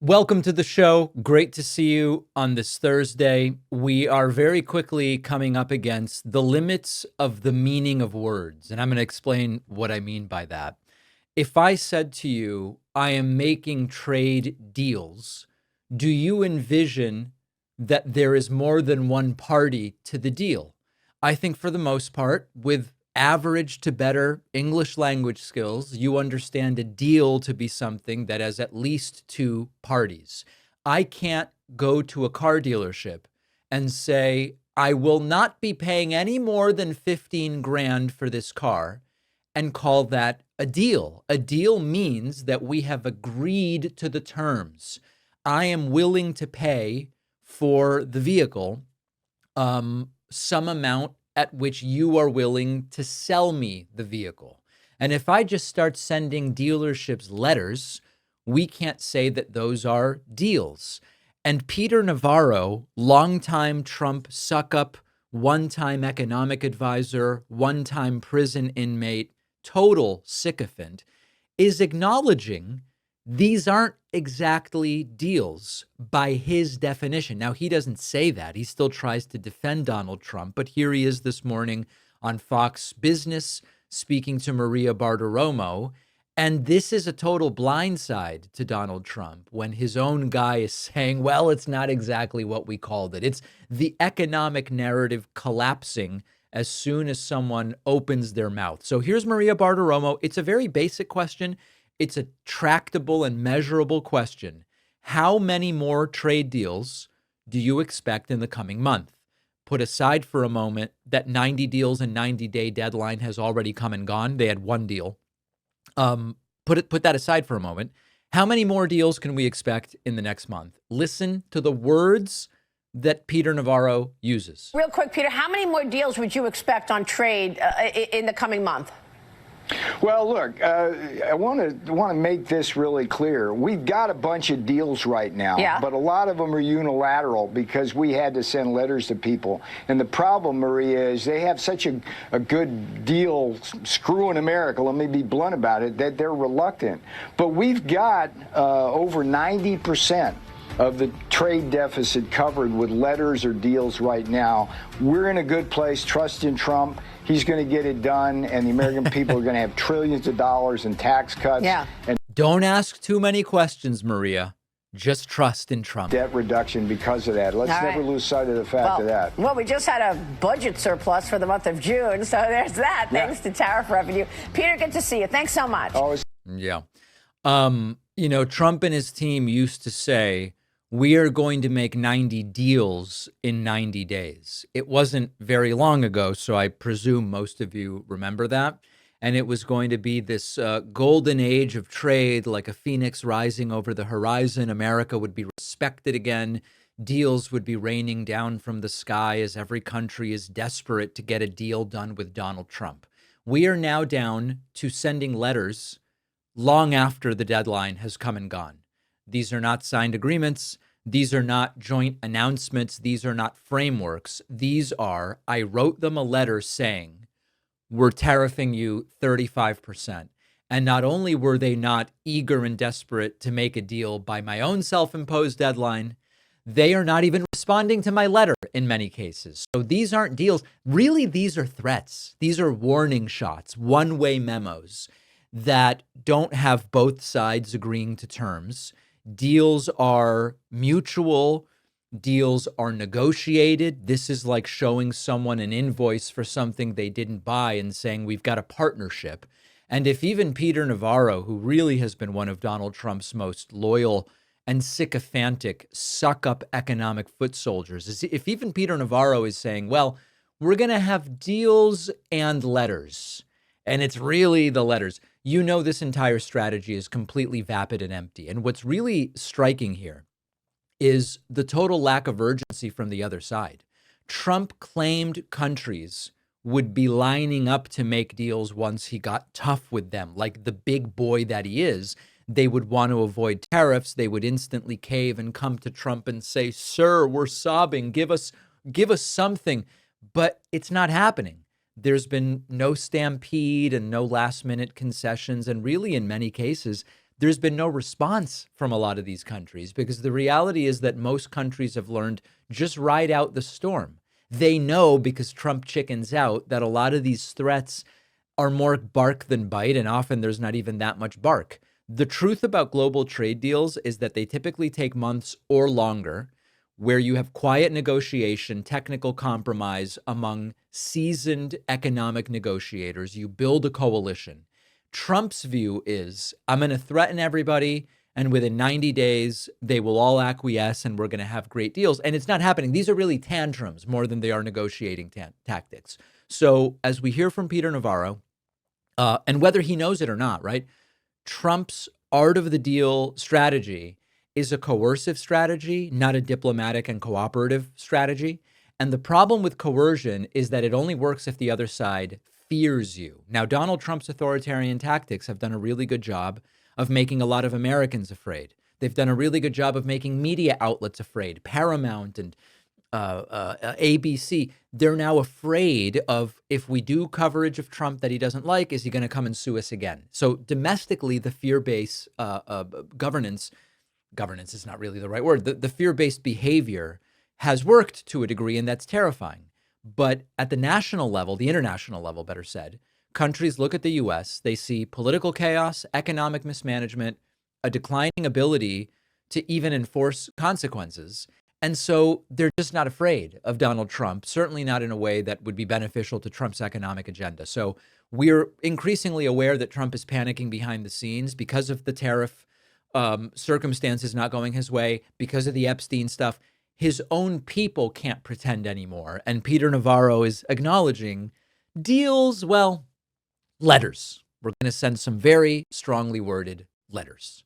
Welcome to the show. Great to see you on this Thursday. We are very quickly coming up against the limits of the meaning of words, and I'm going to explain what I mean by that. If I said to you, I am making trade deals, do you envision that there is more than one party to the deal? I think for the most part, with average to better English language skills, you understand a deal to be something that has at least two parties. I can't go to a car dealership and say, I will not be paying any more than 15 grand for this car and call that a deal. A deal means that we have agreed to the terms. I am willing to pay for the vehicle some amount at which you are willing to sell me the vehicle. And if I just start sending dealerships letters, we can't say that those are deals. And Peter Navarro, longtime Trump suck-up, one-time economic advisor, one-time prison inmate, total sycophant, is acknowledging these aren't exactly deals by his definition. Now, he doesn't say that. He still tries to defend Donald Trump. But here he is this morning on Fox Business speaking to Maria Bartiromo. And this is a total blindside to Donald Trump when his own guy is saying, well, it's not exactly what we called it. It's the economic narrative collapsing as soon as someone opens their mouth. So here's Maria Bartiromo. It's a very basic question. It's a tractable and measurable question. How many more trade deals do you expect in the coming month? Put aside for a moment that 90 deals and 90-day deadline has already come and gone. They had one deal. Put that aside for a moment. How many more deals can we expect in the next month? Listen to the words that Peter Navarro uses. Real quick, Peter, how many more deals would you expect on trade in the coming month? Well, look, I want to make this really clear. We've got a bunch of deals right now, but a lot of them are unilateral because we had to send letters to people. And the problem, Maria, is they have such a good deal screwing America, let me be blunt about it, that they're reluctant. But we've got over 90% of the trade deficit covered with letters or deals right now. We're in a good place. Trust in Trump. He's going to get it done, and the American people are going to have trillions of dollars in tax cuts. And don't ask too many questions, Maria. Just trust in Trump. Debt reduction because of that. Let's never lose sight of the fact of that. Well, we just had a budget surplus for the month of June, so there's that, thanks to tariff revenue. Peter, good to see you. Thanks so much. Yeah. You know, Trump and his team used to say, we are going to make 90 deals in 90 days. It wasn't very long ago, so I presume most of you remember that. And it was going to be this golden age of trade, like a phoenix rising over the horizon. America would be respected again. Deals would be raining down from the sky as every country is desperate to get a deal done with Donald Trump. We are now down to sending letters long after the deadline has come and gone. These are not signed agreements. These are not joint announcements. These are not frameworks. These are, I wrote them a letter saying, we're tariffing you 35%. And not only were they not eager and desperate to make a deal by my own self-imposed deadline, they are not even responding to my letter in many cases. So these aren't deals. Really, these are threats. These are warning shots, one-way memos that don't have both sides agreeing to terms. Deals are mutual. Deals are negotiated. This is like showing someone an invoice for something they didn't buy and saying, we've got a partnership. And if even Peter Navarro, who really has been one of Donald Trump's most loyal and sycophantic suck-up economic foot soldiers, if even Peter Navarro is saying, well, we're going to have deals and letters, and it's really the letters, you know this entire strategy is completely vapid and empty. And what's really striking here is the total lack of urgency from the other side. Trump claimed countries would be lining up to make deals once he got tough with them, like the big boy that he is. They would want to avoid tariffs. They would instantly cave and come to Trump and say, sir, we're sobbing. Give us something. But it's not happening. There's been no stampede and no last minute concessions. And really, in many cases, there's been no response from a lot of these countries because the reality is that most countries have learned just ride out the storm. They know because Trump chickens out that a lot of these threats are more bark than bite, and often there's not even that much bark. The truth about global trade deals is that they typically take months or longer, where you have quiet negotiation, technical compromise among seasoned economic negotiators. You build a coalition. Trump's view is, I'm going to threaten everybody, and within 90 days, they will all acquiesce, and we're going to have great deals. And it's not happening. These are really tantrums more than they are negotiating tactics. So as we hear from Peter Navarro, and whether he knows it or not, right, Trump's art of the deal strategy is a coercive strategy, not a diplomatic and cooperative strategy. And the problem with coercion is that it only works if the other side fears you. Now, Donald Trump's authoritarian tactics have done a really good job of making a lot of Americans afraid. They've done a really good job of making media outlets afraid. Paramount and ABC, they're now afraid of, if we do coverage of Trump that he doesn't like, is he going to come and sue us again? So domestically, the fear-based governance is not really the right word. The fear-based behavior has worked to a degree, and that's terrifying. But at the national level, the international level, better said, countries look at the U.S., they see political chaos, economic mismanagement, a declining ability to even enforce consequences. And so they're just not afraid of Donald Trump, certainly not in a way that would be beneficial to Trump's economic agenda. So we're increasingly aware that Trump is panicking behind the scenes because of the tariff circumstances not going his way, because of the Epstein stuff. His own people can't pretend anymore. And Peter Navarro is acknowledging deals, well, letters. We're going to send some very strongly worded letters.